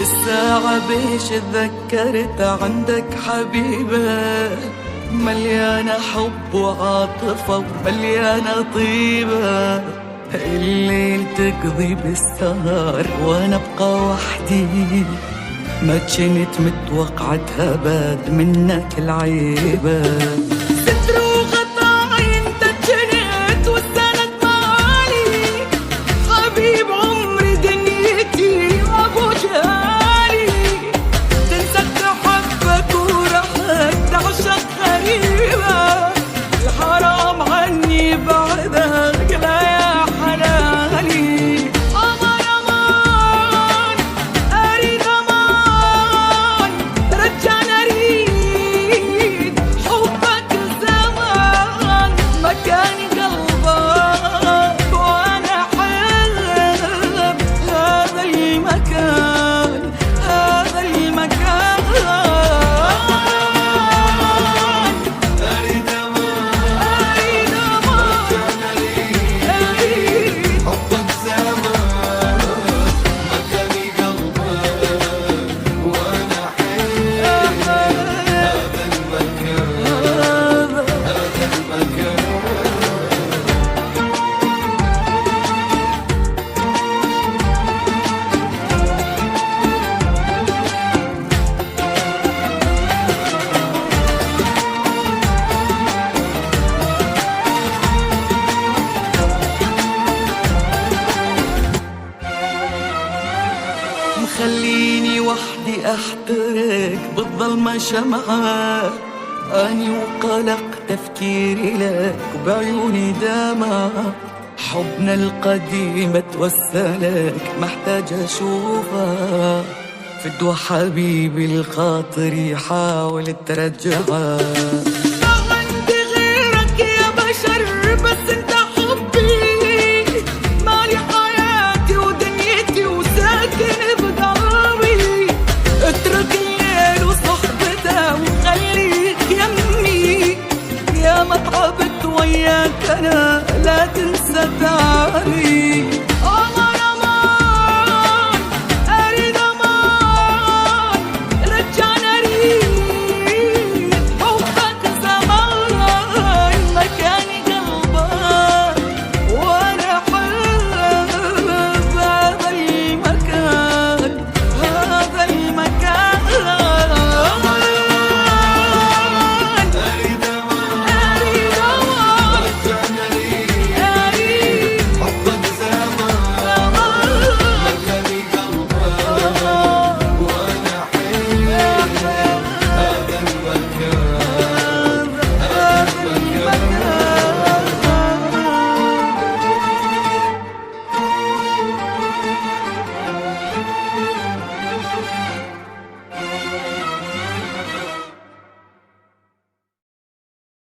الساعة بيش تذكرت عندك حبيبة مليانة حب وعاطفة ومليانة طيبة. الليل تقضي بالسهر وانا ابقى وحدي، ما كنت متوقعتها باد منك العيبة. ستر وغطاي انت كنت والسند مالي، حبيب عمري دنيتي وابو جهالي. تنسى حبك ورحت تعشق غريبة، الحرام عني بعدك لا يا حلالي. امان امان اريد امان، رجعنا اريد حبك زمان، مكاني قلبك وانا احب هذا المكان، هذا المكان. أريد أمان، اريد امان رجعنا ليك اريد حبك زمان، مكاني قلبك وأنا أحب هذا المكان، هذا المكان. مخليني وحدي احترق بالظلمة شمعة، اني وقلق تفكيري لك وبعيوني دمع. حبنا القديم توسلك محتاج اشوفه، فدوى حبيبي الخاطر يحاول ترجعه. ما عندي غيرك يا بشر بس انت حبي، مالي حياتي ودنيتي وساكن بقلبي. اترك الليل وصحبته وخليك يمي، يا ما تعبت وياك انا لا تنسى تعبي.